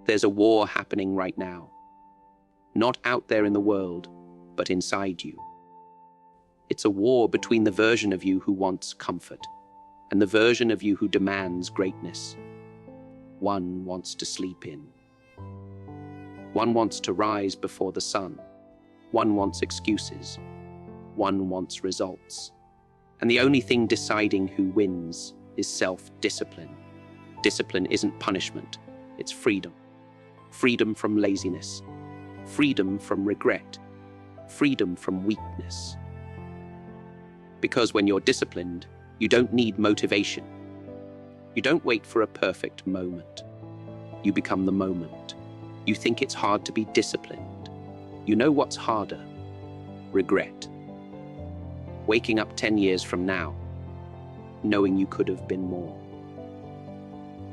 there's a war happening right now. Not out there in the world, but inside you. It's a war between the version of you who wants comfort and the version of you who demands greatness. One wants to sleep in. One wants to rise before the sun. One wants excuses. One wants results. And the only thing deciding who wins is self-discipline. Discipline isn't punishment, it's freedom. Freedom from laziness. Freedom from regret. Freedom from weakness. Because when you're disciplined, you don't need motivation. You don't wait for a perfect moment. You become the moment. You think it's hard to be disciplined. You know what's harder? Regret. Waking up 10 years from now, knowing you could have been more.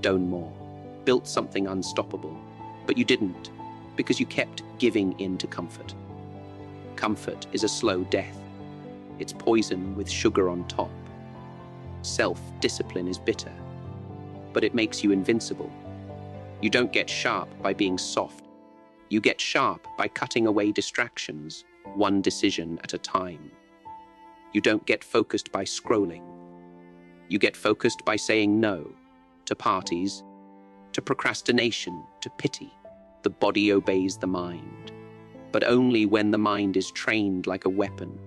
Done more. Built something unstoppable, but you didn't, because you kept giving in to comfort. Comfort is a slow death. It's poison with sugar on top. Self-discipline is bitter, but it makes you invincible. You don't get sharp by being soft. You get sharp by cutting away distractions, one decision at a time. You don't get focused by scrolling. You get focused by saying no to parties, to procrastination, to pity. The body obeys the mind, but only when the mind is trained like a weapon.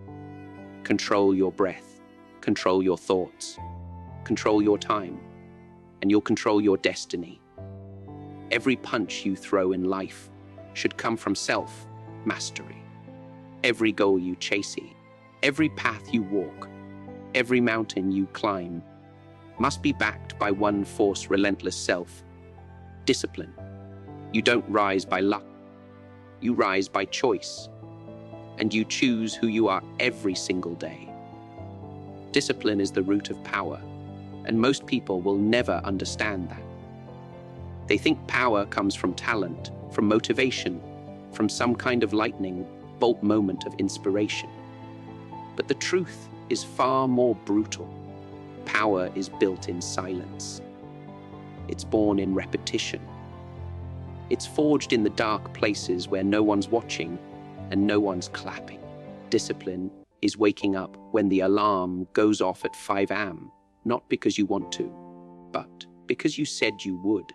Control your breath, control your thoughts, control your time, and you'll control your destiny. Every punch you throw in life should come from self-mastery. Every goal you chase, every path you walk, every mountain you climb must be backed by one force, relentless self, discipline. You don't rise by luck, you rise by choice, and you choose who you are every single day. Discipline is the root of power, and most people will never understand that. They think power comes from talent, from motivation, from some kind of lightning bolt moment of inspiration. But the truth is far more brutal. Power is built in silence. It's born in repetition. It's forged in the dark places where no one's watching and no one's clapping. Discipline is waking up when the alarm goes off at 5 a.m., not because you want to, but because you said you would.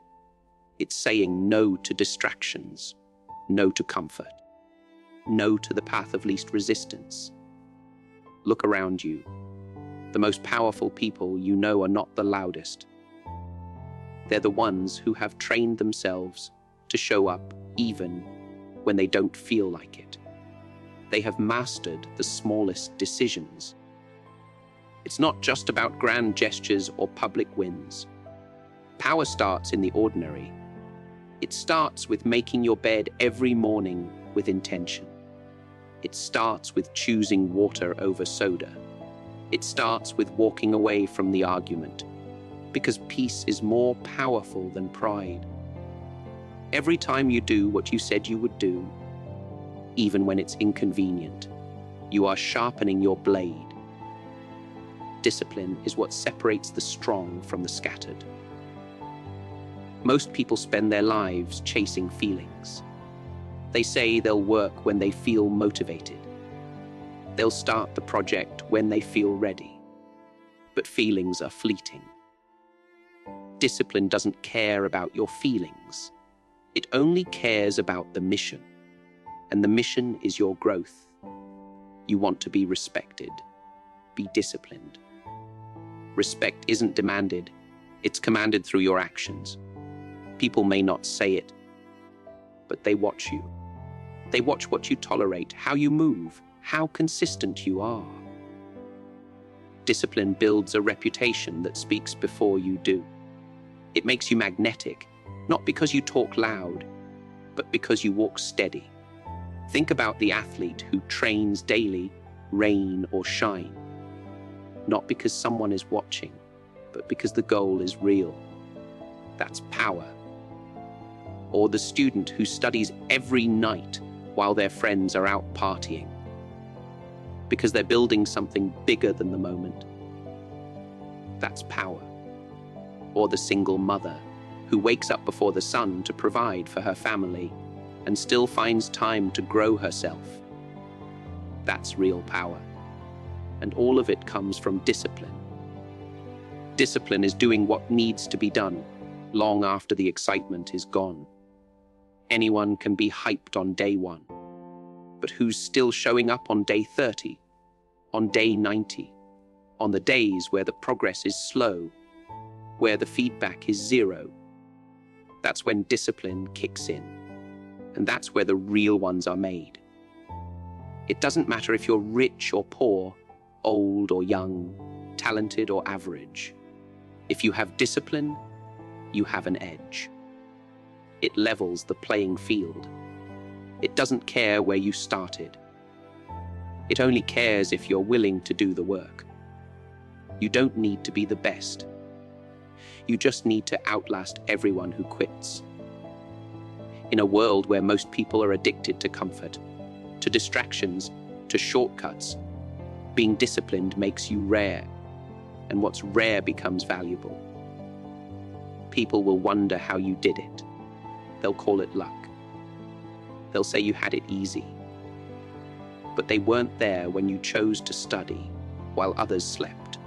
It's saying no to distractions, no to comfort, no to the path of least resistance. Look around you. The most powerful people you know are not the loudest. They're the ones who have trained themselves to show up even when they don't feel like it. They have mastered the smallest decisions. It's not just about grand gestures or public wins. Power starts in the ordinary. It starts with making your bed every morning with intention. It starts with choosing water over soda. It starts with walking away from the argument, because peace is more powerful than pride. Every time you do what you said you would do, even when it's inconvenient, you are sharpening your blade. Discipline is what separates the strong from the scattered. Most people spend their lives chasing feelings. They say they'll work when they feel motivated. They'll start the project when they feel ready. But feelings are fleeting. Discipline doesn't care about your feelings. It only cares about the mission. And the mission is your growth. You want to be respected. Be disciplined. Respect isn't demanded. It's commanded through your actions. People may not say it, but they watch you. They watch what you tolerate, how you move, how consistent you are. Discipline builds a reputation that speaks before you do. It makes you magnetic, not because you talk loud, but because you walk steady. Think about the athlete who trains daily, rain or shine. Not because someone is watching, but because the goal is real. That's power. Or the student who studies every night while their friends are out partying, because they're building something bigger than the moment. That's power. Or the single mother who wakes up before the sun to provide for her family and still finds time to grow herself. That's real power. And all of it comes from discipline. Discipline is doing what needs to be done long after the excitement is gone. Anyone can be hyped on day 1, but who's still showing up on day 30, on day 90, on the days where the progress is slow, where the feedback is 0? That's when discipline kicks in, and that's where the real ones are made. It doesn't matter if you're rich or poor, old or young, talented or average. If you have discipline, you have an edge. It levels the playing field. It doesn't care where you started. It only cares if you're willing to do the work. You don't need to be the best. You just need to outlast everyone who quits. In a world where most people are addicted to comfort, to distractions, to shortcuts, being disciplined makes you rare, and what's rare becomes valuable. People will wonder how you did it. They'll call it luck. They'll say you had it easy. But they weren't there when you chose to study while others slept.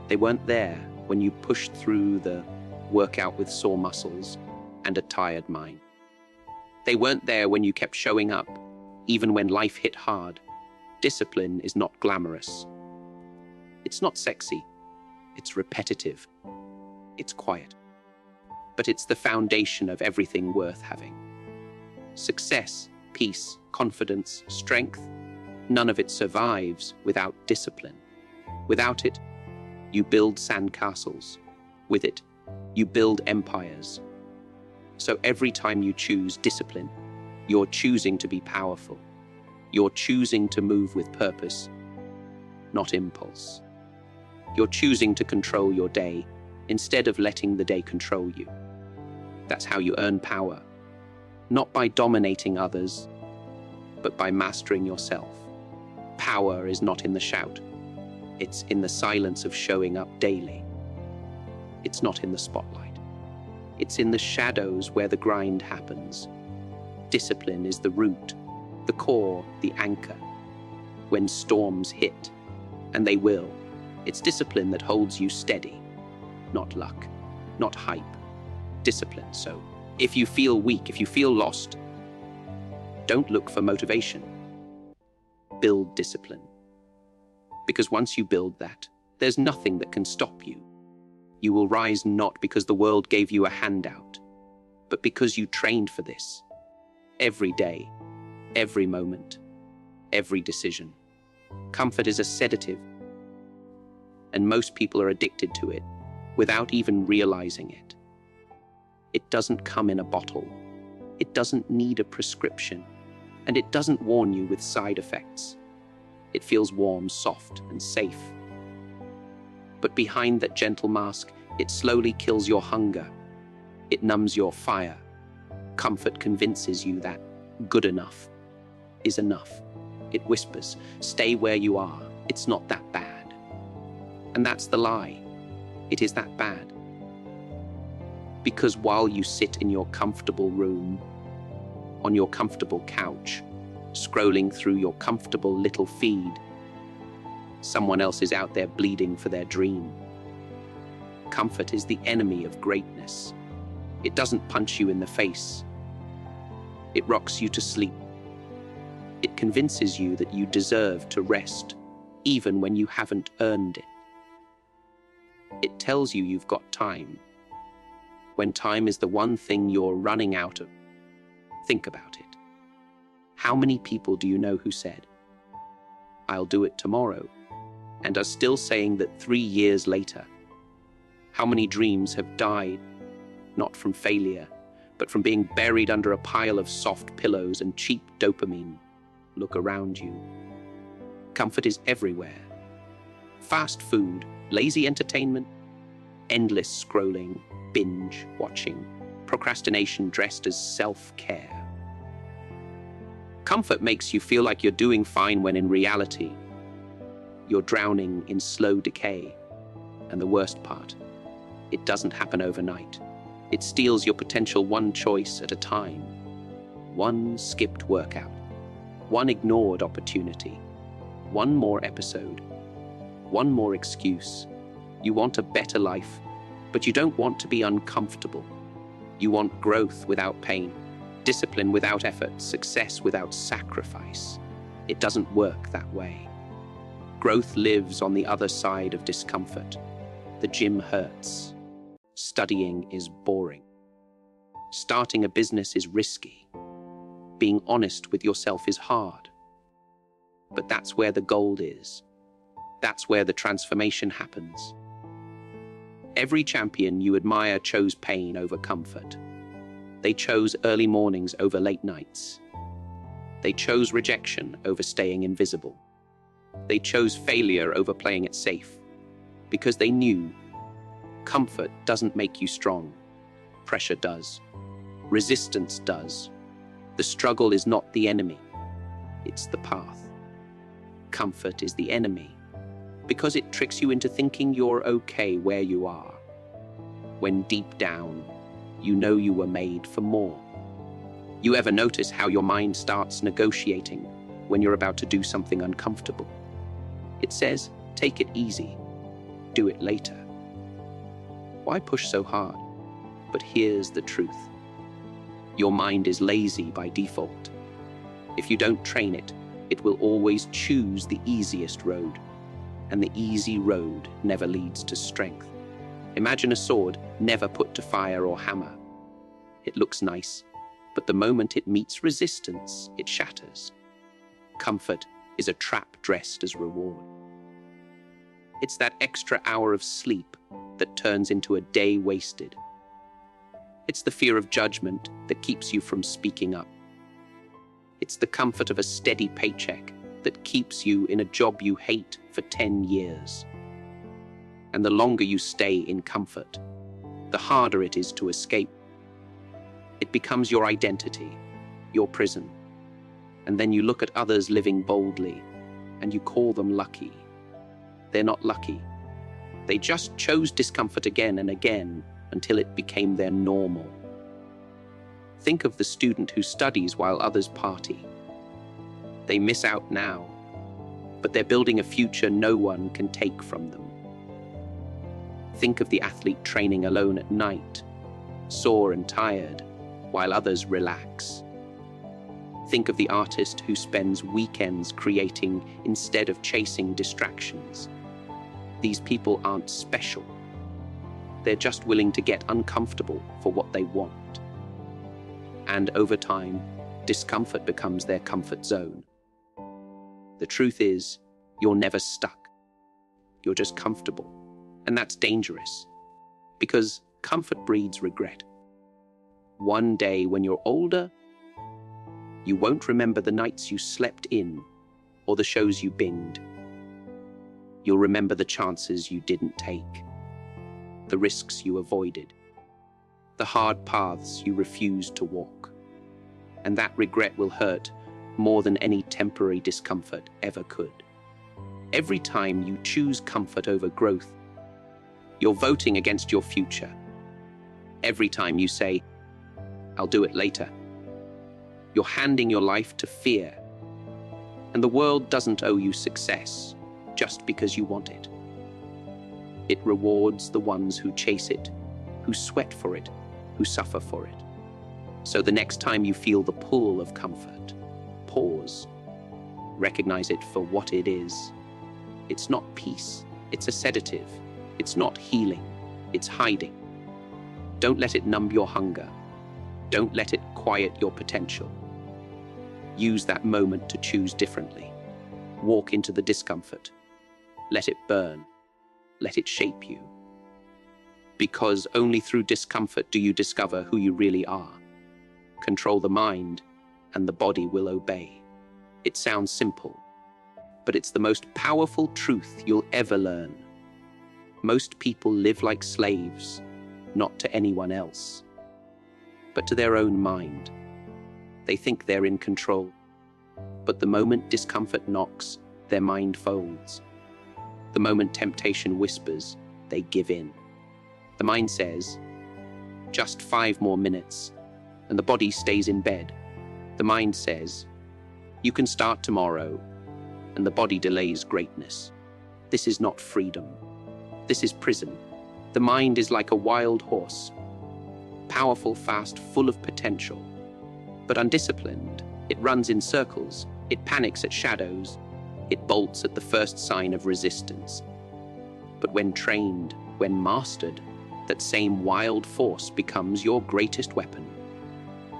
They weren't there when you pushed through the workout with sore muscles and a tired mind. They weren't there when you kept showing up, even when life hit hard. Discipline is not glamorous. It's not sexy. It's repetitive. It's quiet. But it's the foundation of everything worth having. Success, peace, confidence, strength, none of it survives without discipline. Without it, you build sandcastles. With it, you build empires. So every time you choose discipline, you're choosing to be powerful. You're choosing to move with purpose, not impulse. You're choosing to control your day instead of letting the day control you. That's how you earn power, not by dominating others, but by mastering yourself. Power is not in the shout. It's in the silence of showing up daily. It's not in the spotlight. It's in the shadows where the grind happens. Discipline is the root, the core, the anchor. When storms hit, and they will, it's discipline that holds you steady. Not luck, not hype. Discipline. So if you feel weak, if you feel lost, don't look for motivation. Build discipline. Because once you build that, there's nothing that can stop you. You will rise not because the world gave you a handout, but because you trained for this. Every day, every moment, every decision. Comfort is a sedative, and most people are addicted to it without even realizing it. It doesn't come in a bottle. It doesn't need a prescription, and it doesn't warn you with side effects. It feels warm, soft, and safe. But behind that gentle mask, it slowly kills your hunger. It numbs your fire. Comfort convinces you that good enough is enough. It whispers, stay where you are. It's not that bad. And that's the lie. It is that bad. Because while you sit in your comfortable room, on your comfortable couch, scrolling through your comfortable little feed, someone else is out there bleeding for their dream. Comfort is the enemy of greatness. It doesn't punch you in the face. It rocks you to sleep. It convinces you that you deserve to rest, even when you haven't earned it. It tells you you've got time, when time is the one thing you're running out of. Think about it. How many people do you know who said, I'll do it tomorrow, and are still saying that 3 years later? How many dreams have died, not from failure, but from being buried under a pile of soft pillows and cheap dopamine? Look around you. Comfort is everywhere. Fast food, lazy entertainment, endless scrolling, binge watching, procrastination dressed as self-care. Comfort makes you feel like you're doing fine when in reality, you're drowning in slow decay. And the worst part, It doesn't happen overnight. It steals your potential one choice at a time. One skipped workout, one ignored opportunity, one more episode, one more excuse. You want a better life, but you don't want to be uncomfortable. You want growth without pain, discipline without effort, success without sacrifice. It doesn't work that way. Growth lives on the other side of discomfort. The gym hurts. Studying is boring. Starting a business is risky. Being honest with yourself is hard. But that's where the gold is. That's where the transformation happens. Every champion you admire chose pain over comfort. They chose early mornings over late nights. They chose rejection over staying invisible. They chose failure over playing it safe, because they knew comfort doesn't make you strong. Pressure does. Resistance does. The struggle is not the enemy. It's the path. Comfort is the enemy, because it tricks you into thinking you're okay where you are, when deep down, you know you were made for more. You ever notice how your mind starts negotiating when you're about to do something uncomfortable? It says, take it easy, do it later. Why push so hard? But here's the truth. Your mind is lazy by default. If you don't train it, it will always choose the easiest road. And the easy road never leads to strength. Imagine a sword never put to fire or hammer. It looks nice, but the moment it meets resistance, it shatters. Comfort is a trap dressed as reward. It's that extra hour of sleep that turns into a day wasted. It's the fear of judgment that keeps you from speaking up. It's the comfort of a steady paycheck that keeps you in a job you hate for 10 years. And the longer you stay in comfort, the harder it is to escape. It becomes your identity, your prison. And then you look at others living boldly, and you call them lucky. They're not lucky. They just chose discomfort again and again until it became their normal. Think of the student who studies while others party. They miss out now, but they're building a future no one can take from them. Think of the athlete training alone at night, sore and tired, while others relax. Think of the artist who spends weekends creating instead of chasing distractions. These people aren't special. They're just willing to get uncomfortable for what they want. And over time, discomfort becomes their comfort zone. The truth is, you're never stuck. You're just comfortable. And that's dangerous, because comfort breeds regret. One day when you're older, you won't remember the nights you slept in or the shows you binged. You'll remember the chances you didn't take, the risks you avoided, the hard paths you refused to walk. And that regret will hurt more than any temporary discomfort ever could. Every time you choose comfort over growth, you're voting against your future. Every time you say, I'll do it later, you're handing your life to fear. And the world doesn't owe you success just because you want it. It rewards the ones who chase it, who sweat for it, who suffer for it. So the next time you feel the pull of comfort, pause. Recognize it for what it is. It's not peace. It's a sedative. It's not healing. It's hiding. Don't let it numb your hunger. Don't let it quiet your potential. Use that moment to choose differently. Walk into the discomfort. Let it burn. Let it shape you. Because only through discomfort do you discover who you really are. Control the mind, and the body will obey. It sounds simple, but it's the most powerful truth you'll ever learn. Most people live like slaves, not to anyone else, but to their own mind. They think they're in control, but the moment discomfort knocks, their mind folds. The moment temptation whispers, they give in. The mind says, just 5 more minutes, and the body stays in bed. The mind says, you can start tomorrow, and the body delays greatness. This is not freedom. This is prison. The mind is like a wild horse, powerful, fast, full of potential, but undisciplined. It runs in circles. It panics at shadows. It bolts at the first sign of resistance. But when trained, when mastered, that same wild force becomes your greatest weapon.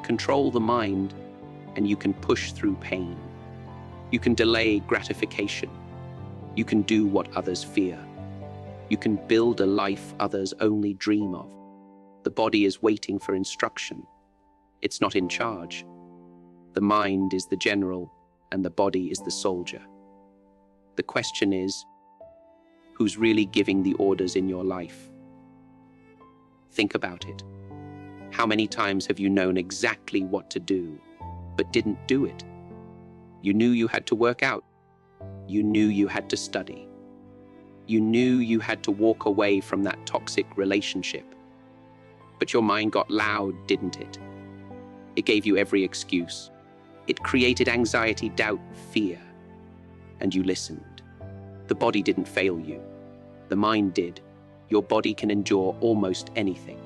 Control the mind, and you can push through pain. You can delay gratification. You can do what others fear. You can build a life others only dream of. The body is waiting for instruction. It's not in charge. The mind is the general, and the body is the soldier. The question is, who's really giving the orders in your life? Think about it. How many times have you known exactly what to do, but didn't do it? You knew you had to work out. You knew you had to study. You knew you had to walk away from that toxic relationship. But your mind got loud, didn't it? It gave you every excuse. It created anxiety, doubt, fear. And you listened. The body didn't fail you. The mind did. Your body can endure almost anything.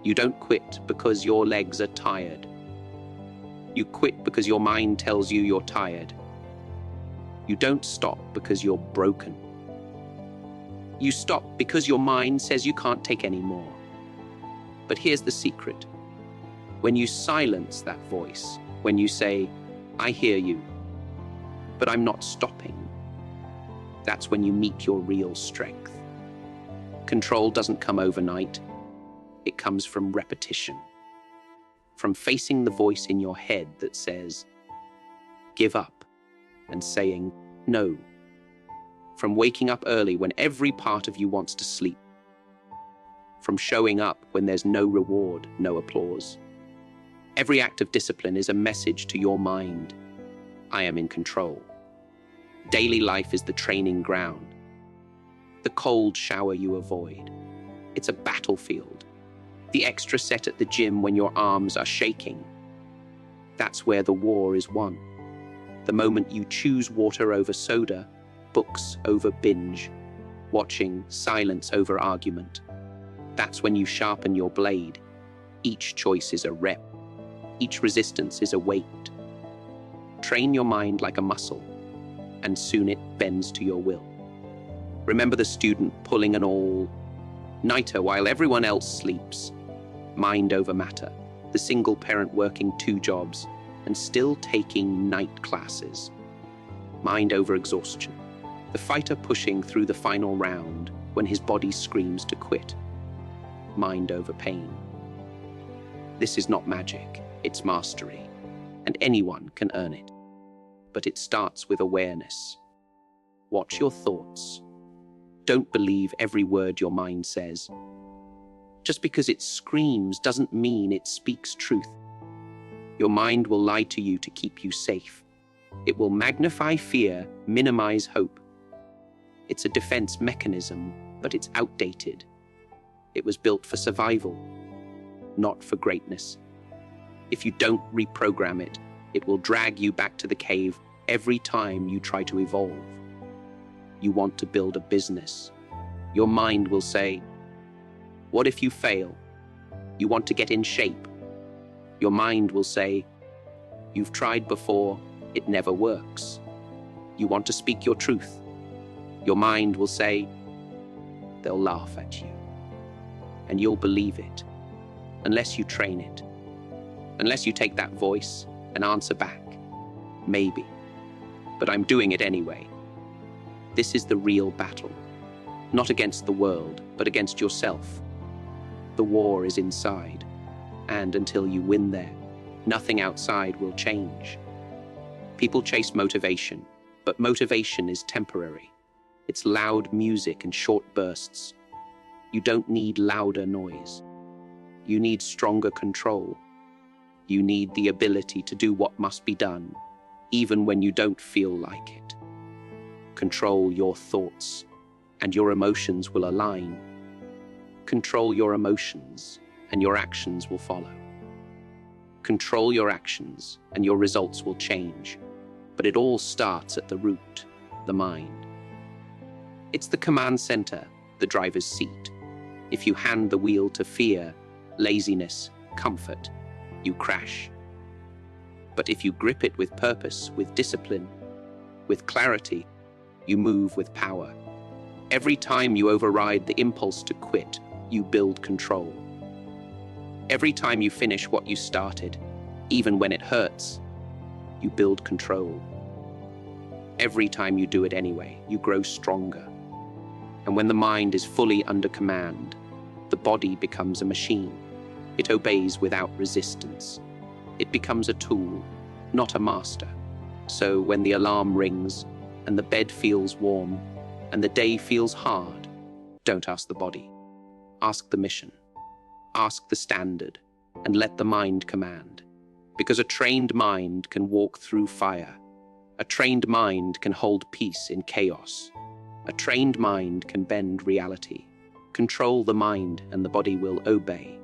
You don't quit because your legs are tired. You quit because your mind tells you you're tired. You don't stop because you're broken. You stop because your mind says you can't take any more. But here's the secret. When you silence that voice, when you say, I hear you, but I'm not stopping, that's when you meet your real strength. Control doesn't come overnight. It comes from repetition. From facing the voice in your head that says, give up, and saying no. From waking up early when every part of you wants to sleep. From showing up when there's no reward, no applause. Every act of discipline is a message to your mind. I am in control. Daily life is the training ground. The cold shower you avoid. It's a battlefield. The extra set at the gym when your arms are shaking. That's where the war is won. The moment you choose water over soda, books over binge, watching silence over argument. That's when you sharpen your blade. Each choice is a rep. Each resistance is a weight. Train your mind like a muscle, and soon it bends to your will. Remember the student pulling an all-nighter while everyone else sleeps. Mind over matter. The single parent working 2 jobs and still taking night classes. Mind over exhaustion. The fighter pushing through the final round when his body screams to quit. Mind over pain. This is not magic, it's mastery, and anyone can earn it. But it starts with awareness. Watch your thoughts. Don't believe every word your mind says. Just because it screams doesn't mean it speaks truth. Your mind will lie to you to keep you safe. It will magnify fear, minimize hope. It's a defense mechanism, but it's outdated. It was built for survival, not for greatness. If you don't reprogram it, it will drag you back to the cave every time you try to evolve. You want to build a business. Your mind will say, what if you fail? You want to get in shape. Your mind will say, you've tried before, it never works. You want to speak your truth. Your mind will say, they'll laugh at you. And you'll believe it, unless you train it. Unless you take that voice and answer back, maybe. But I'm doing it anyway. This is the real battle. Not against the world, but against yourself. The war is inside, and until you win there, nothing outside will change. People chase motivation, but motivation is temporary. It's loud music and short bursts. You don't need louder noise. You need stronger control. You need the ability to do what must be done, even when you don't feel like it. Control your thoughts, and your emotions will align. Control your emotions, and your actions will follow. Control your actions, and your results will change. But it all starts at the root, the mind. It's the command center, the driver's seat. If you hand the wheel to fear, laziness, comfort, you crash. But if you grip it with purpose, with discipline, with clarity, you move with power. Every time you override the impulse to quit, you build control. Every time you finish what you started, even when it hurts, you build control. Every time you do it anyway, you grow stronger. And when the mind is fully under command, the body becomes a machine. It obeys without resistance. It becomes a tool, not a master. So when the alarm rings, and the bed feels warm, and the day feels hard, don't ask the body. Ask the mission. Ask the standard, and let the mind command. Because a trained mind can walk through fire. A trained mind can hold peace in chaos. A trained mind can bend reality. Control the mind, and the body will obey.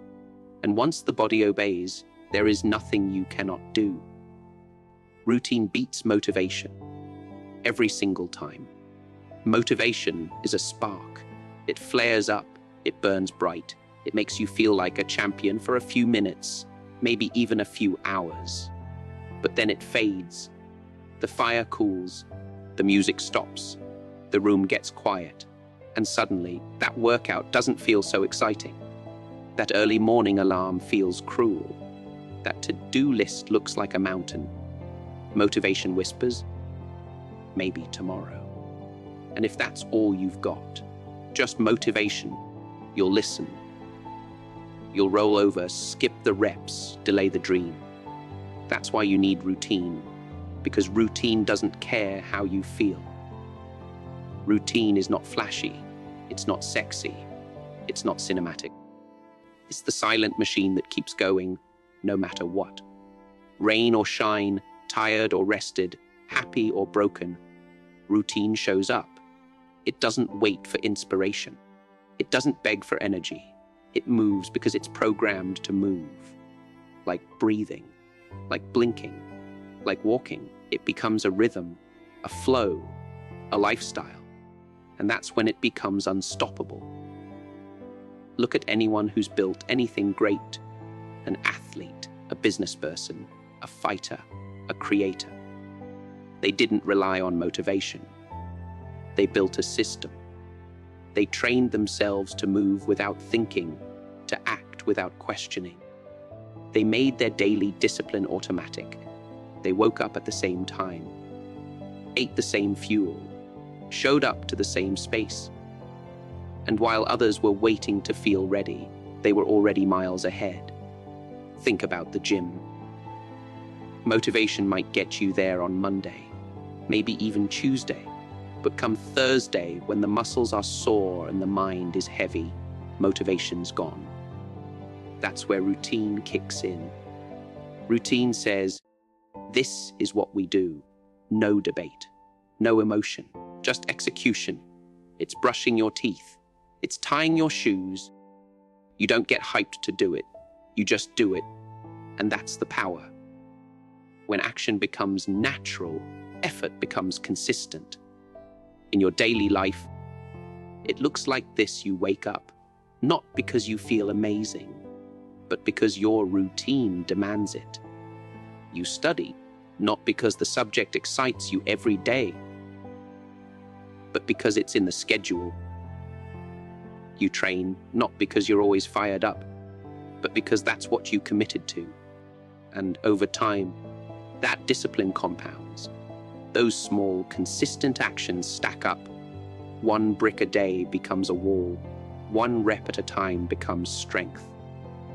And once the body obeys, there is nothing you cannot do. Routine beats motivation. Every single time. Motivation is a spark. It flares up, it burns bright. It makes you feel like a champion for a few minutes, maybe even a few hours. But then it fades. The fire cools, the music stops, the room gets quiet, and suddenly that workout doesn't feel so exciting. That early morning alarm feels cruel. That to-do list looks like a mountain. Motivation whispers, maybe tomorrow. And if that's all you've got, just motivation, you'll listen. You'll roll over, skip the reps, delay the dream. That's why you need routine, because routine doesn't care how you feel. Routine is not flashy, it's not sexy, it's not cinematic. It's the silent machine that keeps going, no matter what. Rain or shine, tired or rested, happy or broken, routine shows up. It doesn't wait for inspiration. It doesn't beg for energy. It moves because it's programmed to move. Like breathing, like blinking, like walking. It becomes a rhythm, a flow, a lifestyle. And that's when it becomes unstoppable. Look at anyone who's built anything great. An athlete, a business person, a fighter, a creator. They didn't rely on motivation. They built a system. They trained themselves to move without thinking, to act without questioning. They made their daily discipline automatic. They woke up at the same time, ate the same fuel, showed up to the same space. And while others were waiting to feel ready, they were already miles ahead. Think about the gym. Motivation might get you there on Monday, maybe even Tuesday. But come Thursday, when the muscles are sore and the mind is heavy, motivation's gone. That's where routine kicks in. Routine says, this is what we do. No debate, no emotion, just execution. It's brushing your teeth. It's tying your shoes. You don't get hyped to do it. You just do it. And that's the power. When action becomes natural, effort becomes consistent. In your daily life, it looks like this. You wake up, not because you feel amazing, but because your routine demands it. You study, not because the subject excites you every day, but because it's in the schedule. You train, not because you're always fired up, but because that's what you committed to. And over time, that discipline compounds. Those small, consistent actions stack up. One brick a day becomes a wall. One rep at a time becomes strength.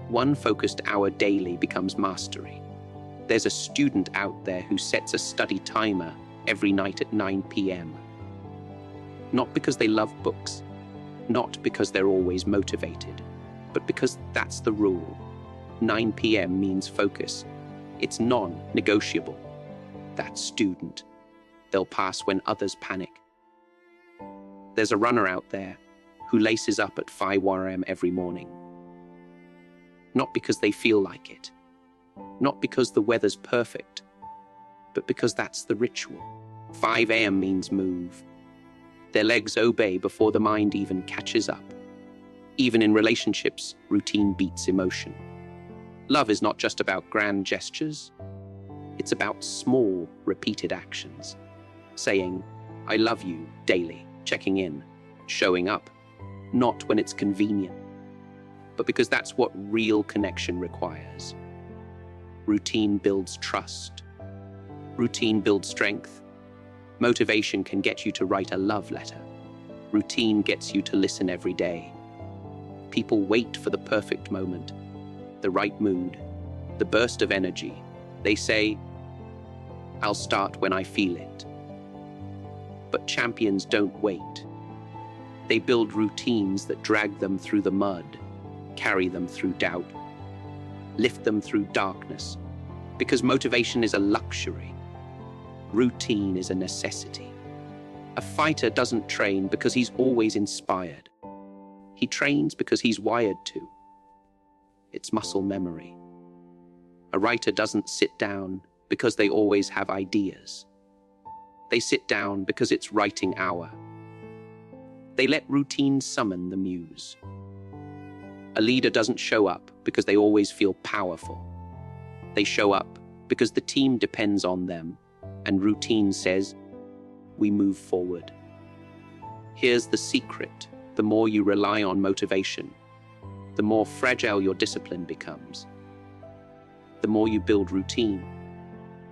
One focused hour daily becomes mastery. There's a student out there who sets a study timer every night at 9 p.m. Not because they love books, not because they're always motivated, but because that's the rule. 9 p.m. means focus. It's non-negotiable. That student. They'll pass when others panic. There's a runner out there who laces up at 5 a.m. every morning. Not because they feel like it, not because the weather's perfect, but because that's the ritual. 5 a.m. means move. Their legs obey before the mind even catches up. Even in relationships, routine beats emotion. Love is not just about grand gestures. It's about small, repeated actions. Saying, I love you daily, checking in, showing up, not when it's convenient, but because that's what real connection requires. Routine builds trust. Routine builds strength. Motivation can get you to write a love letter. Routine gets you to listen every day. People wait for the perfect moment, the right mood, the burst of energy. They say, I'll start when I feel it. But champions don't wait. They build routines that drag them through the mud, carry them through doubt, lift them through darkness, because motivation is a luxury. Routine is a necessity. A fighter doesn't train because he's always inspired. He trains because he's wired to. It's muscle memory. A writer doesn't sit down because they always have ideas. They sit down because it's writing hour. They let routine summon the muse. A leader doesn't show up because they always feel powerful. They show up because the team depends on them, and routine says, we move forward. Here's the secret. The more you rely on motivation, the more fragile your discipline becomes. The more you build routine,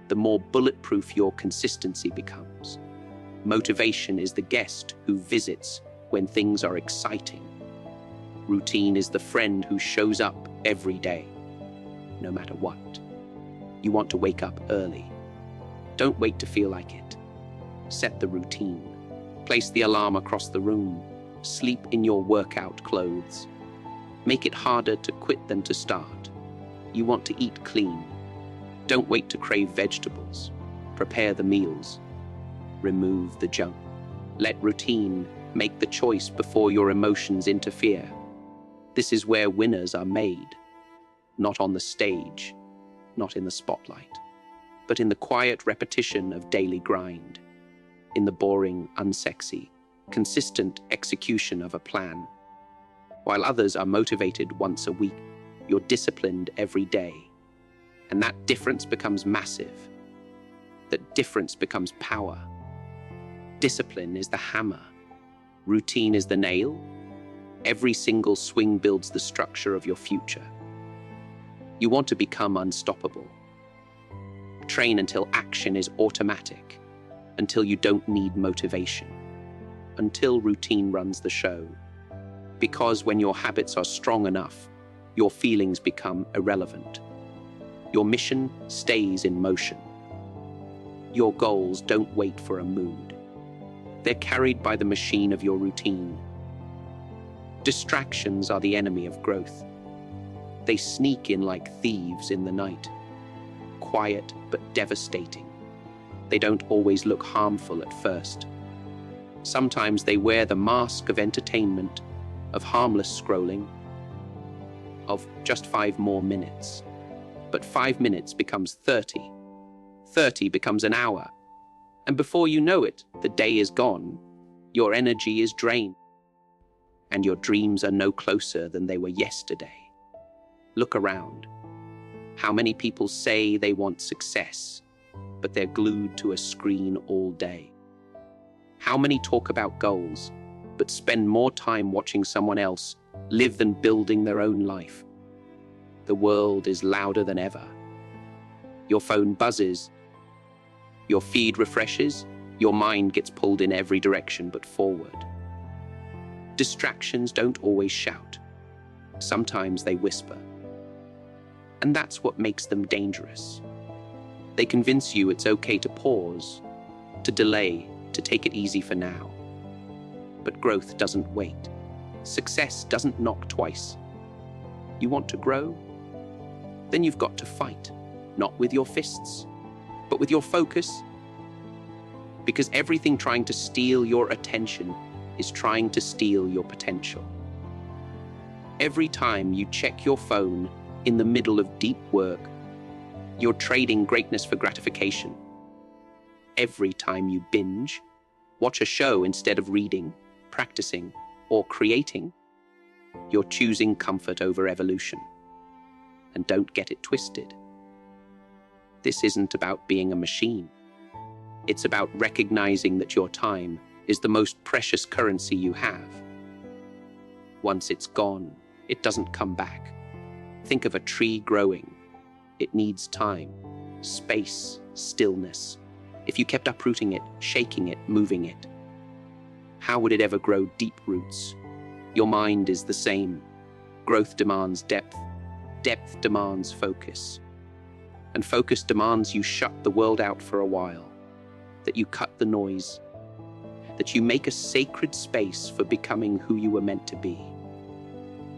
the more bulletproof your consistency becomes. Motivation is the guest who visits when things are exciting. Routine is the friend who shows up every day, no matter what. You want to wake up early. Don't wait to feel like it. Set the routine. Place the alarm across the room. Sleep in your workout clothes. Make it harder to quit than to start. You want to eat clean. Don't wait to crave vegetables. Prepare the meals. Remove the junk. Let routine make the choice before your emotions interfere. This is where winners are made. Not on the stage, not in the spotlight, but in the quiet repetition of daily grind, in the boring, unsexy, consistent execution of a plan. While others are motivated once a week, you're disciplined every day. And that difference becomes massive. That difference becomes power. Discipline is the hammer. Routine is the nail. Every single swing builds the structure of your future. You want to become unstoppable. Train until action is automatic, until you don't need motivation, until routine runs the show. Because when your habits are strong enough, your feelings become irrelevant. Your mission stays in motion. Your goals don't wait for a mood. They're carried by the machine of your routine. Distractions are the enemy of growth. They sneak in like thieves in the night, quiet but devastating. They don't always look harmful at first. Sometimes they wear the mask of entertainment, of harmless scrolling, of just 5 more minutes. But 5 minutes becomes 30. 30 becomes an hour. And before you know it, the day is gone. Your energy is drained. And your dreams are no closer than they were yesterday. Look around. How many people say they want success, but they're glued to a screen all day? How many talk about goals, but spend more time watching someone else live than building their own life? The world is louder than ever. Your phone buzzes. Your feed refreshes. Your mind gets pulled in every direction but forward. Distractions don't always shout. Sometimes they whisper. And that's what makes them dangerous. They convince you it's okay to pause, to delay, to take it easy for now. But growth doesn't wait. Success doesn't knock twice. You want to grow? Then you've got to fight, not with your fists, but with your focus. Because everything trying to steal your attention is trying to steal your potential. Every time you check your phone in the middle of deep work, you're trading greatness for gratification. Every time you binge, watch a show instead of reading, practicing, or creating, you're choosing comfort over evolution. And don't get it twisted. This isn't about being a machine. It's about recognizing that your time is the most precious currency you have. Once it's gone, it doesn't come back. Think of a tree growing. It needs time, space, stillness. If you kept uprooting it, shaking it, moving it, how would it ever grow deep roots? Your mind is the same. Growth demands depth. Depth demands focus. And focus demands you shut the world out for a while, that you cut the noise, that you make a sacred space for becoming who you were meant to be.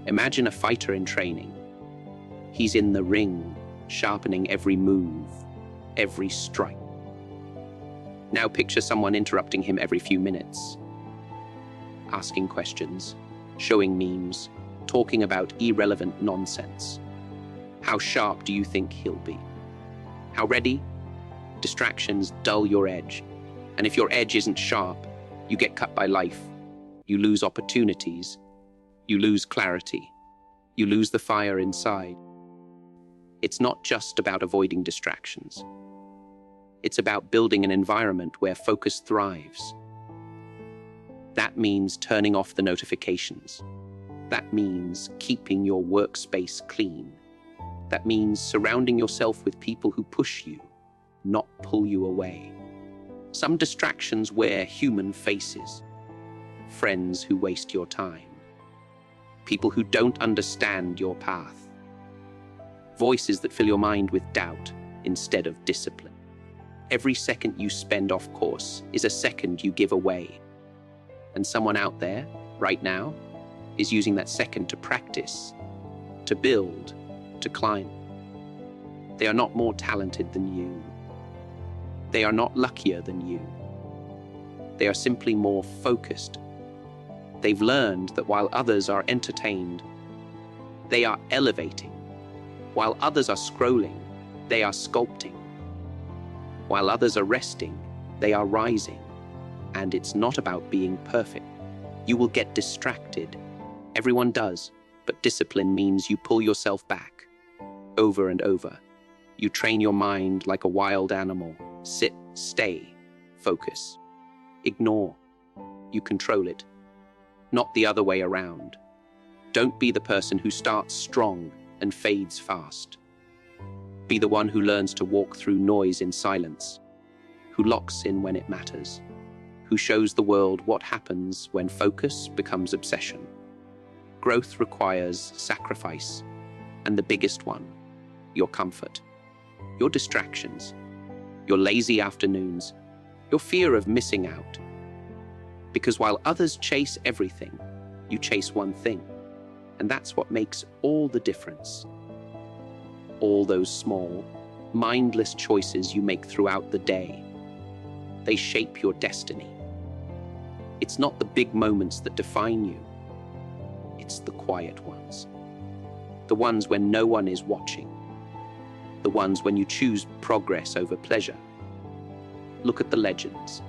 Imagine a fighter in training. He's in the ring, sharpening every move, every strike. Now picture someone interrupting him every few minutes, asking questions, showing memes, talking about irrelevant nonsense. How sharp do you think he'll be? How ready? Distractions dull your edge. And if your edge isn't sharp, you get cut by life. You lose opportunities. You lose clarity. You lose the fire inside. It's not just about avoiding distractions. It's about building an environment where focus thrives. That means turning off the notifications. That means keeping your workspace clean. That means surrounding yourself with people who push you, not pull you away. Some distractions wear human faces. Friends who waste your time. People who don't understand your path. Voices that fill your mind with doubt instead of discipline. Every second you spend off course is a second you give away. And someone out there, right now, is using that second to practice, to build, to climb. They are not more talented than you. They are not luckier than you. They are simply more focused. They've learned that while others are entertained, they are elevating. While others are scrolling, they are sculpting. While others are resting, they are rising. And it's not about being perfect. You will get distracted. Everyone does, but discipline means you pull yourself back. Over and over. You train your mind like a wild animal. Sit, stay, focus. Ignore. You control it. Not the other way around. Don't be the person who starts strong and fades fast. Be the one who learns to walk through noise in silence, who locks in when it matters, who shows the world what happens when focus becomes obsession. Growth requires sacrifice, and the biggest one, your comfort, your distractions, your lazy afternoons, your fear of missing out. Because while others chase everything, you chase one thing, and that's what makes all the difference. All those small, mindless choices you make throughout the day, they shape your destiny. It's not the big moments that define you. It's the quiet ones. The ones when no one is watching. The ones when you choose progress over pleasure. Look at the legends.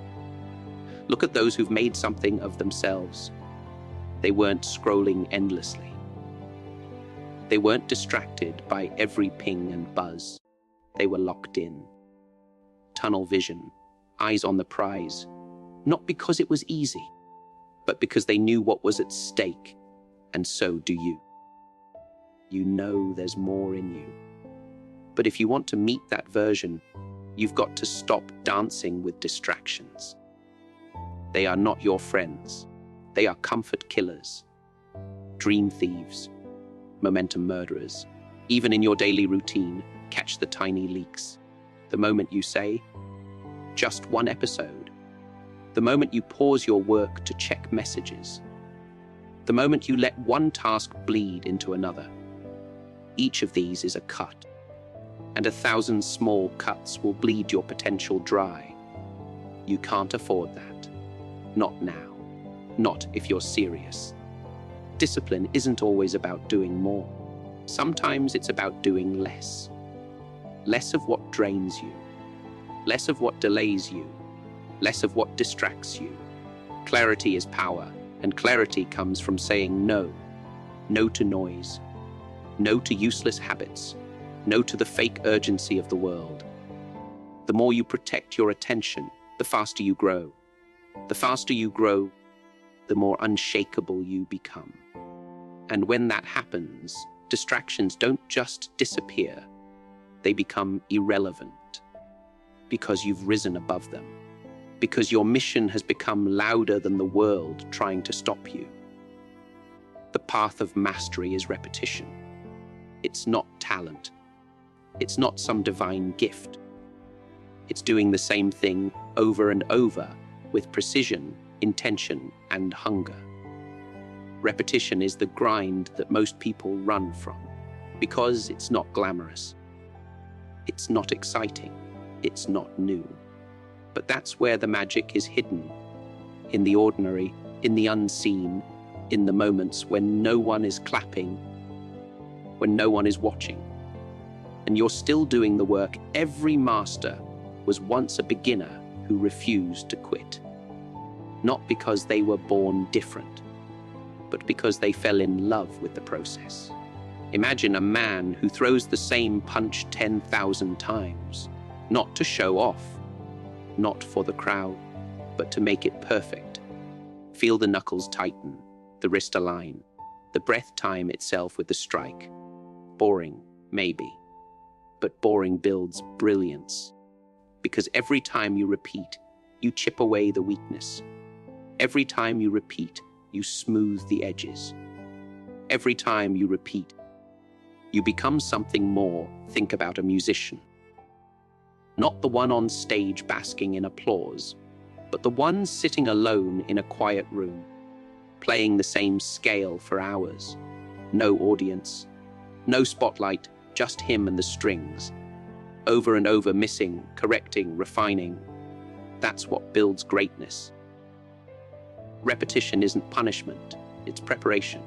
Look at those who've made something of themselves. They weren't scrolling endlessly. They weren't distracted by every ping and buzz. They were locked in. Tunnel vision, eyes on the prize. Not because it was easy, but because they knew what was at stake, and so do you. You know there's more in you. But if you want to meet that version, you've got to stop dancing with distractions. They are not your friends. They are comfort killers, dream thieves, momentum murderers. Even in your daily routine, catch the tiny leaks. The moment you say, just one episode. The moment you pause your work to check messages. The moment you let one task bleed into another. Each of these is a cut, and 1,000 small cuts will bleed your potential dry. You can't afford that. Not now. not if you're serious. Discipline isn't always about doing more. Sometimes it's about doing less. Less of what drains you, less of what delays you, less of what distracts you. Clarity is power, and clarity comes from saying no. No to noise. No to useless habits. No to the fake urgency of the world. The more you protect your attention, the faster you grow. The faster you grow, the more unshakable you become. And when that happens, distractions don't just disappear, they become irrelevant. Because you've risen above them. Because your mission has become louder than the world trying to stop you. The path of mastery is repetition. It's not talent. It's not some divine gift. It's doing the same thing over and over with precision, intention, and hunger. Repetition is the grind that most people run from because it's not glamorous. It's not exciting. It's not new. But that's where the magic is hidden. In the ordinary, in the unseen, in the moments when no one is clapping, when no one is watching. And you're still doing the work. Every master was once a beginner who refused to quit. Not because they were born different, but because they fell in love with the process. Imagine a man who throws the same punch 10,000 times, not to show off, not for the crowd, but to make it perfect. Feel the knuckles tighten, the wrist align, the breath time itself with the strike. Boring, maybe, but boring builds brilliance. Because every time you repeat, you chip away the weakness. Every time you repeat, you smooth the edges. Every time you repeat, you become something more. Think about a musician. Not the one on stage basking in applause, but the one sitting alone in a quiet room, playing the same scale for hours. No audience, no spotlight, just him and the strings. Over and over, missing, correcting, refining. That's what builds greatness. Repetition isn't punishment, it's preparation.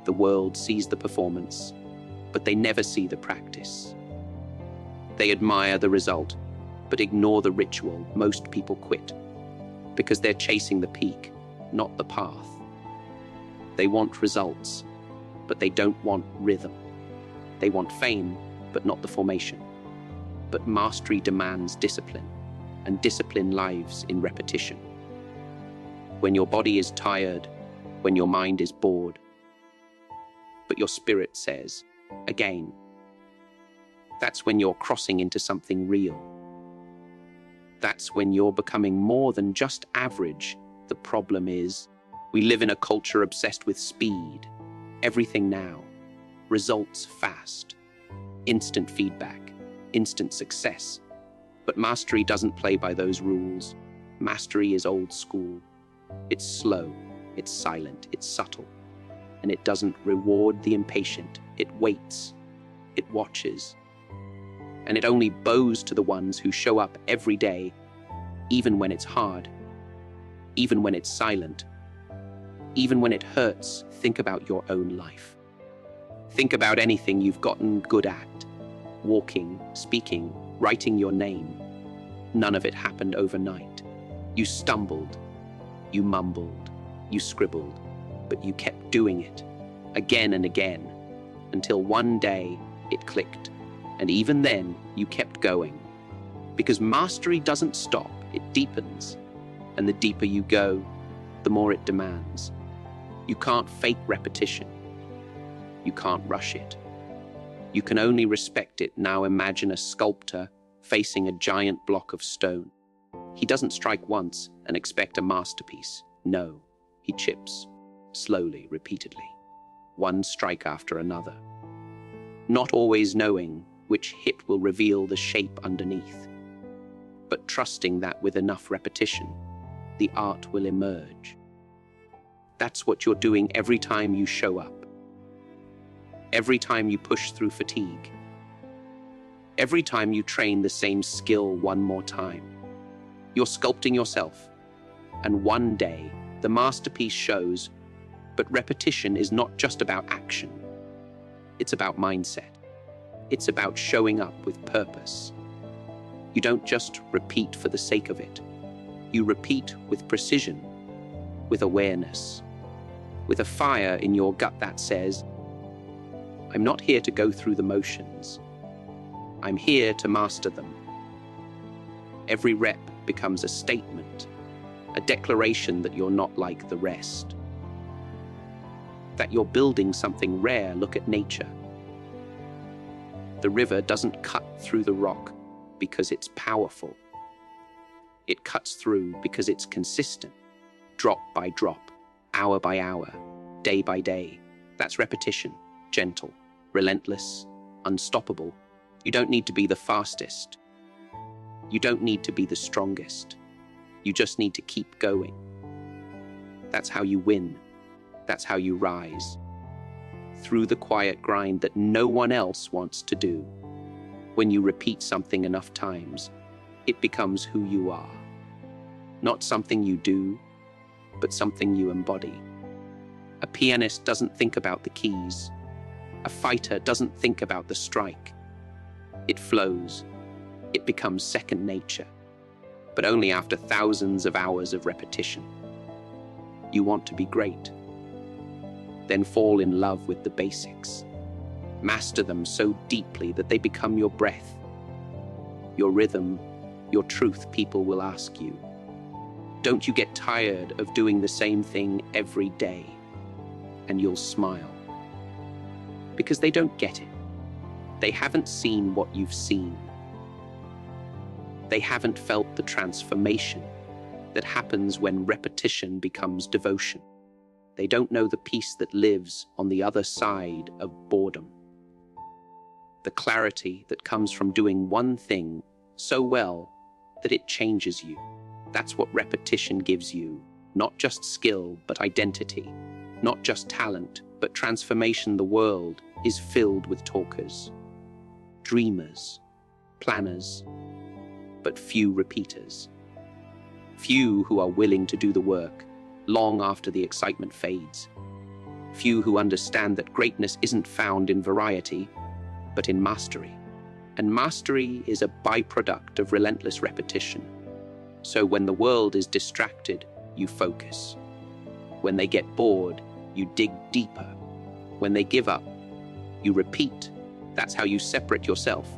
The world sees the performance, but they never see the practice. They admire the result, but ignore the ritual. Most people quit because they're chasing the peak, not the path. They want results, but they don't want rhythm. They want fame, but not the formation. But mastery demands discipline, and discipline lives in repetition. When your body is tired, when your mind is bored, but your spirit says, again, that's when you're crossing into something real. That's when you're becoming more than just average. The problem is, we live in a culture obsessed with speed. Everything now. Results fast. Instant feedback. Instant success. But mastery doesn't play by those rules. Mastery is old school. It's slow. It's silent. It's subtle. And it doesn't reward the impatient. It waits. It watches. And it only bows to the ones who show up every day, even when it's hard, even when it's silent, even when it hurts. Think about your own life. Think about anything you've gotten good at. Walking, speaking, writing your name. None of it happened overnight. You stumbled, you mumbled, you scribbled, but you kept doing it again and again until one day it clicked. And even then, you kept going. Because mastery doesn't stop, it deepens. And the deeper you go, the more it demands. You can't fake repetition. You can't rush it. You can only respect it. Now imagine a sculptor facing a giant block of stone. He doesn't strike once and expect a masterpiece. No, he chips, slowly, repeatedly, one strike after another. Not always knowing which hit will reveal the shape underneath, but trusting that with enough repetition, the art will emerge. That's what you're doing every time you show up. Every time you push through fatigue. Every time you train the same skill one more time. You're sculpting yourself, and one day The masterpiece shows, but repetition is not just about action. It's about mindset. It's about showing up with purpose. You don't just repeat for the sake of it. You repeat with precision, with awareness, with a fire in your gut that says, I'm not here to go through the motions. I'm here to master them. Every rep becomes a statement, a declaration that you're not like the rest, that you're building something rare. Look at nature. The river doesn't cut through the rock because it's powerful. It cuts through because it's consistent, drop by drop, hour by hour, day by day. That's repetition, gentle, relentless, unstoppable. You don't need to be the fastest. You don't need to be the strongest. You just need to keep going. That's how you win. That's how you rise. Through the quiet grind that no one else wants to do. When you repeat something enough times, it becomes who you are. Not something you do, but something you embody. A pianist doesn't think about the keys. A fighter doesn't think about the strike. It flows. It becomes second nature, but only after thousands of hours of repetition. You want to be great. Then fall in love with the basics. Master them so deeply that they become your breath, your rhythm, your truth. People will ask you, don't you get tired of doing the same thing every day? And you'll smile. Because they don't get it. They haven't seen what you've seen. They haven't felt the transformation that happens when repetition becomes devotion. They don't know the peace that lives on the other side of boredom. The clarity that comes from doing one thing so well that it changes you. That's what repetition gives you. Not just skill, but identity. Not just talent, but transformation. The world is filled with talkers, dreamers, planners, but few repeaters. Few who are willing to do the work long after the excitement fades. Few who understand that greatness isn't found in variety, but in mastery. And mastery is a byproduct of relentless repetition. So when the world is distracted, you focus. When they get bored, you dig deeper. When they give up, you repeat. That's how you separate yourself.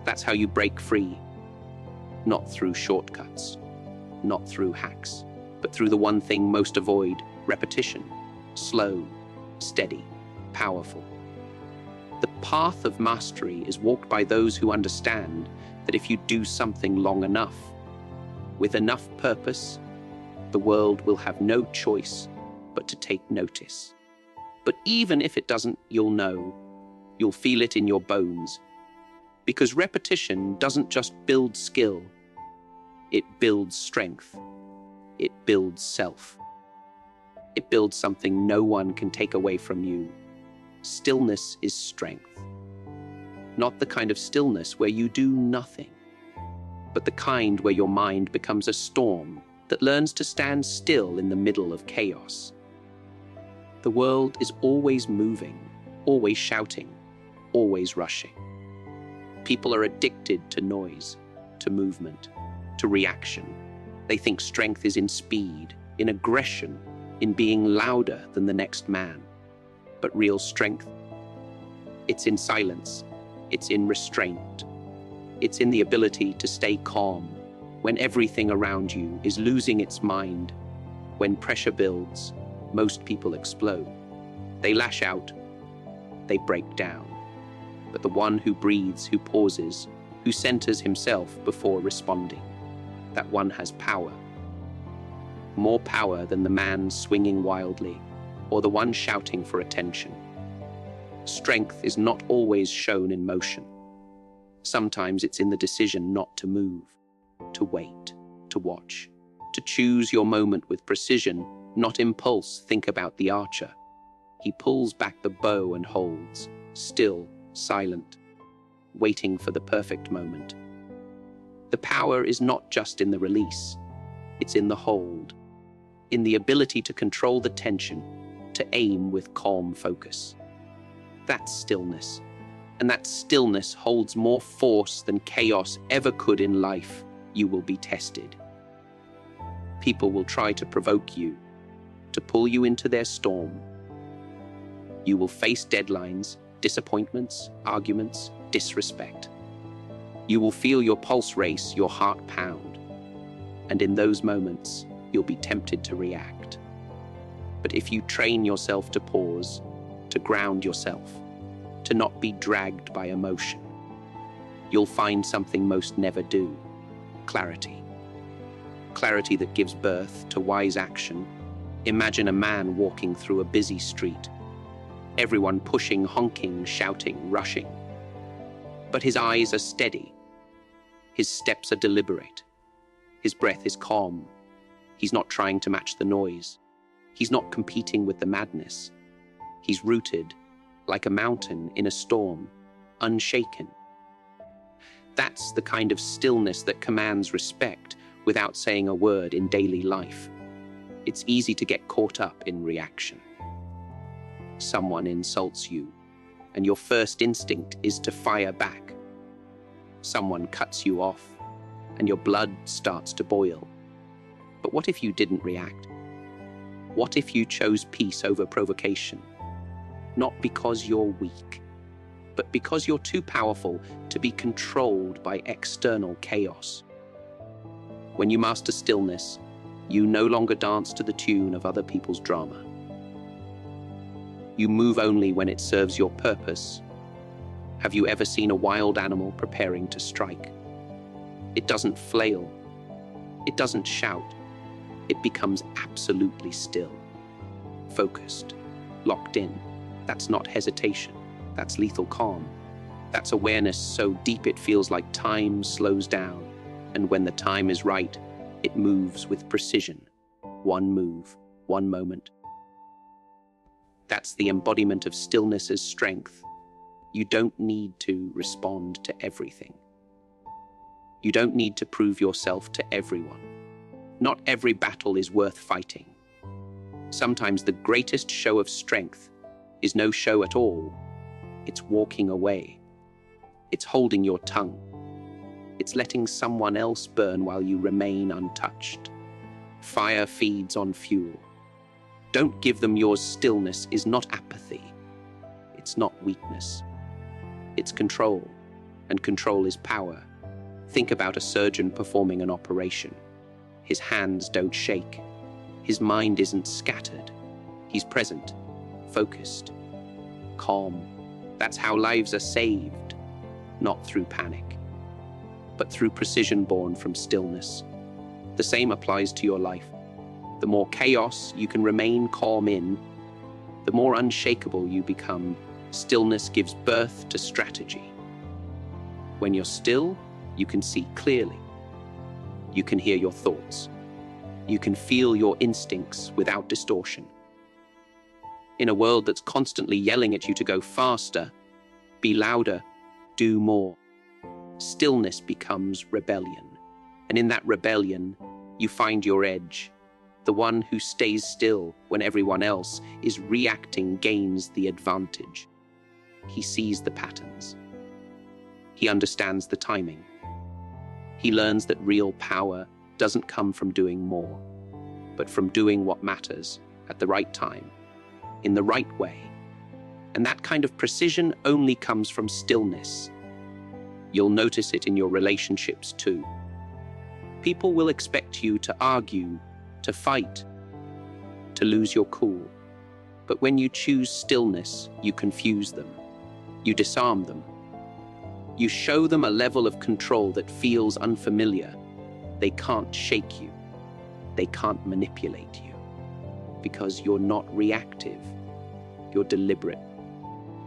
That's how you break free. Not through shortcuts, not through hacks, but through the one thing most avoid: repetition. Slow, steady, powerful. The path of mastery is walked by those who understand that if you do something long enough, with enough purpose, the world will have no choice but to take notice. But even if it doesn't, you'll know. You'll feel it in your bones. Because repetition doesn't just build skill, it builds strength. It builds self. It builds something no one can take away from you. Stillness is strength. Not the kind of stillness where you do nothing, but the kind where your mind becomes a storm that learns to stand still in the middle of chaos. The world is always moving, always shouting, always rushing. People are addicted to noise, to movement, to reaction. They think strength is in speed, in aggression, in being louder than the next man. But real strength, it's in silence, it's in restraint. It's in the ability to stay calm when everything around you is losing its mind. When pressure builds, most people explode. They lash out, they break down. But the one who breathes, who pauses, who centers himself before responding, that one has power. More power than the man swinging wildly, or the one shouting for attention. Strength is not always shown in motion. Sometimes it's in the decision not to move, to wait, to watch, to choose your moment with precision, not impulse. Think about the archer. He pulls back the bow and holds, still, silent, waiting for the perfect moment. The power is not just in the release, it's in the hold. in the ability to control the tension, to aim with calm focus. That's stillness. And that stillness holds more force than chaos ever could in life. You will be tested. People will try to provoke you, to pull you into their storm. You will face deadlines, disappointments, arguments, disrespect. You will feel your pulse race, your heart pound. And in those moments, you'll be tempted to react. But if you train yourself to pause, to ground yourself, to not be dragged by emotion, you'll find something most never do: clarity. Clarity that gives birth to wise action. Imagine a man walking through a busy street. Everyone pushing, honking, shouting, rushing. But his eyes are steady. His steps are deliberate. His breath is calm. He's not trying to match the noise. He's not competing with the madness. He's rooted, like a mountain in a storm, unshaken. That's the kind of stillness that commands respect without saying a word in daily life. It's easy to get caught up in reaction. Someone insults you, and your first instinct is to fire back. Someone cuts you off, and your blood starts to boil. But what if you didn't react? What if you chose peace over provocation? Not because you're weak, but because you're too powerful to be controlled by external chaos. When you master stillness, you no longer dance to the tune of other people's drama. You move only when it serves your purpose. Have you ever seen a wild animal preparing to strike? It doesn't flail. It doesn't shout. It becomes absolutely still, focused, locked in. That's not hesitation. That's lethal calm. That's awareness so deep it feels like time slows down. And when the time is right, it moves with precision. One move, one moment. That's the embodiment of stillness as strength. You don't need to respond to everything. You don't need to prove yourself to everyone. Not every battle is worth fighting. Sometimes the greatest show of strength is no show at all. It's walking away. It's holding your tongue. It's letting someone else burn while you remain untouched. Fire feeds on fuel. Don't give them yours. Stillness is not apathy. It's not weakness. It's control, and control is power. Think about a surgeon performing an operation. His hands don't shake. His mind isn't scattered. He's present, focused, calm. That's how lives are saved, not through panic, but through precision born from stillness. The same applies to your life. The more chaos you can remain calm in, the more unshakable you become. Stillness gives birth to strategy. When you're still, you can see clearly. You can hear your thoughts. You can feel your instincts without distortion. In a world that's constantly yelling at you to go faster, be louder, do more, stillness becomes rebellion. And in that rebellion, you find your edge. The one who stays still when everyone else is reacting gains the advantage. He sees the patterns. He understands the timing. He learns that real power doesn't come from doing more, but from doing what matters at the right time, in the right way. And that kind of precision only comes from stillness. You'll notice it in your relationships too. People will expect you to argue, to fight, to lose your cool. But when you choose stillness, you confuse them. You disarm them. You show them a level of control that feels unfamiliar. They can't shake you. They can't manipulate you. Because you're not reactive. You're deliberate.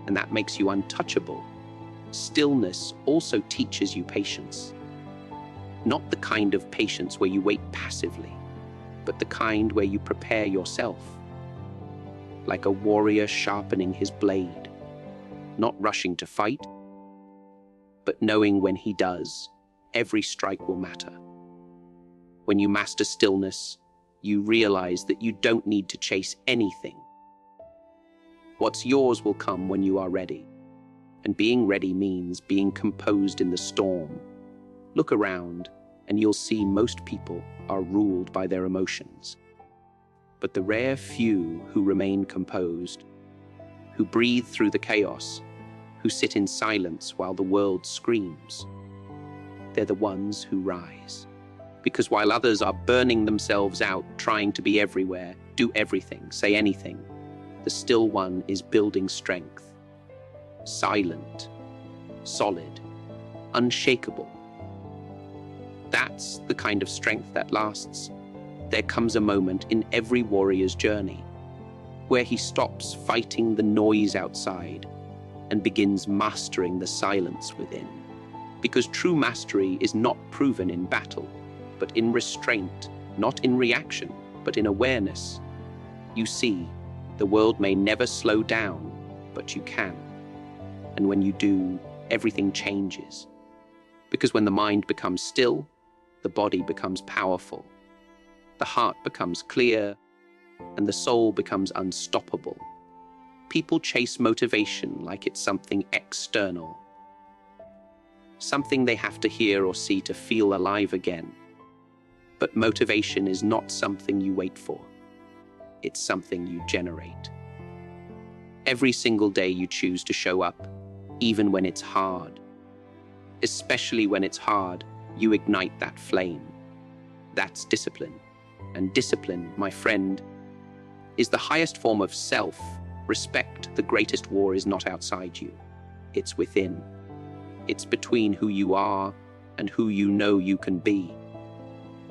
And that makes you untouchable. Stillness also teaches you patience. Not the kind of patience where you wait passively, but the kind where you prepare yourself. Like a warrior sharpening his blade, not rushing to fight, but knowing when he does, every strike will matter. When you master stillness, you realize that you don't need to chase anything. What's yours will come when you are ready. And being ready means being composed in the storm. Look around, and you'll see most people are ruled by their emotions. But the rare few who remain composed, who breathe through the chaos, who sit in silence while the world screams, they're the ones who rise. Because while others are burning themselves out, trying to be everywhere, do everything, say anything, the still one is building strength. Silent, solid, unshakable. That's the kind of strength that lasts. There comes a moment in every warrior's journey where he stops fighting the noise outside and begins mastering the silence within. Because true mastery is not proven in battle, but in restraint, not in reaction, but in awareness. You see, the world may never slow down, but you can. And when you do, everything changes. Because when the mind becomes still, the body becomes powerful, the heart becomes clear, and the soul becomes unstoppable. People chase motivation like it's something external, something they have to hear or see to feel alive again. But motivation is not something you wait for. It's something you generate. Every single day you choose to show up, even when it's hard. Especially when it's hard, you ignite that flame. That's discipline. And discipline, my friend, is the highest form of self-respect. The greatest war is not outside you. It's within. It's between who you are and who you know you can be.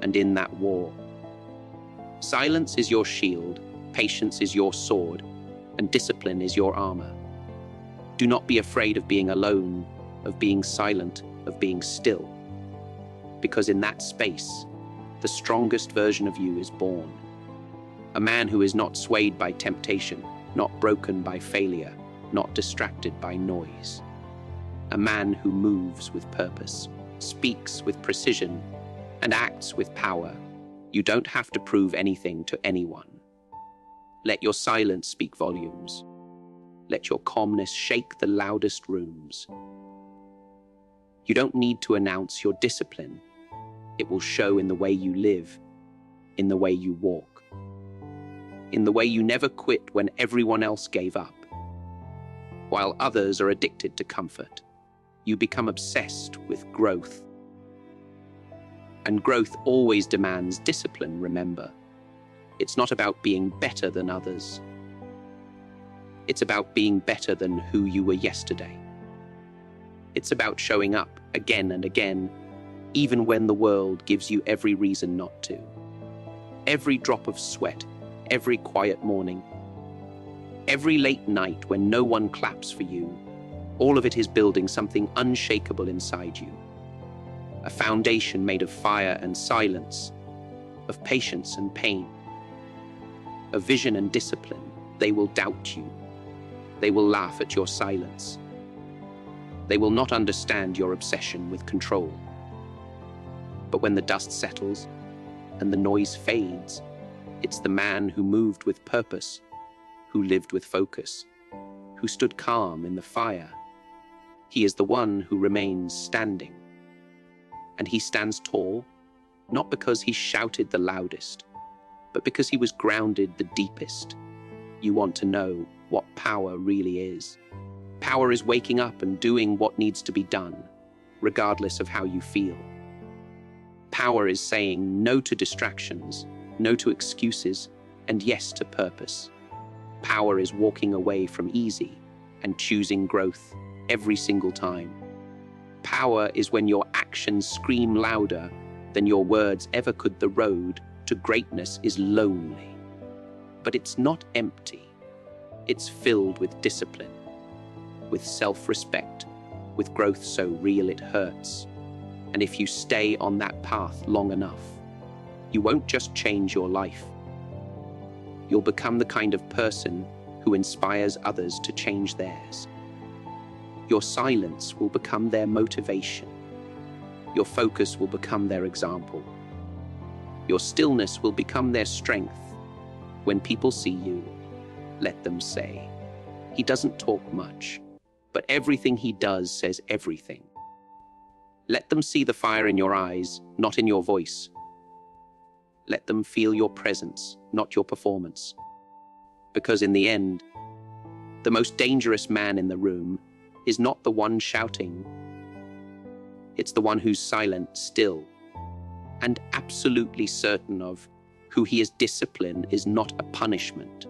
And in that war, silence is your shield, patience is your sword, and discipline is your armor. Do not be afraid of being alone, of being silent, of being still. Because in that space, the strongest version of you is born. A man who is not swayed by temptation, not broken by failure, not distracted by noise. A man who moves with purpose, speaks with precision, and acts with power. You don't have to prove anything to anyone. Let your silence speak volumes. Let your calmness shake the loudest rooms. You don't need to announce your discipline. It will show in the way you live, in the way you walk, in the way you never quit when everyone else gave up. While others are addicted to comfort, you become obsessed with growth. And growth always demands discipline, remember. It's not about being better than others. It's about being better than who you were yesterday. It's about showing up again and again, even when the world gives you every reason not to. Every drop of sweat, every quiet morning, every late night when no one claps for you, all of it is building something unshakable inside you. A foundation made of fire and silence, of patience and pain, of vision and discipline. They will doubt you. They will laugh at your silence. They will not understand your obsession with control. But when the dust settles and the noise fades, it's the man who moved with purpose, who lived with focus, who stood calm in the fire. He is the one who remains standing. And he stands tall, not because he shouted the loudest, but because he was grounded the deepest. You want to know what power really is. Power is waking up and doing what needs to be done, regardless of how you feel. Power is saying no to distractions, no to excuses, and yes to purpose. Power is walking away from easy and choosing growth every single time. Power is when your actions scream louder than your words ever could. The road to greatness is lonely, but it's not empty. It's filled with discipline, with self-respect, with growth so real it hurts. And if you stay on that path long enough, you won't just change your life. You'll become the kind of person who inspires others to change theirs. Your silence will become their motivation. Your focus will become their example. Your stillness will become their strength. When people see you, let them say, "He doesn't talk much, but everything he does says everything." Let them see the fire in your eyes, not in your voice. Let them feel your presence, not your performance. Because in the end, the most dangerous man in the room is not the one shouting. It's the one who's silent, still, and absolutely certain of who he is. Discipline is not a punishment.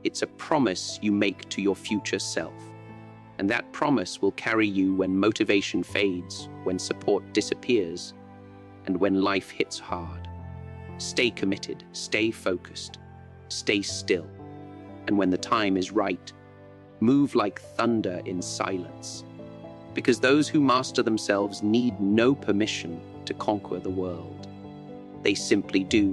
It's a promise you make to your future self. And that promise will carry you when motivation fades, when support disappears, and when life hits hard. Stay committed, stay focused, stay still. And when the time is right, move like thunder in silence. Because those who master themselves need no permission to conquer the world. They simply do.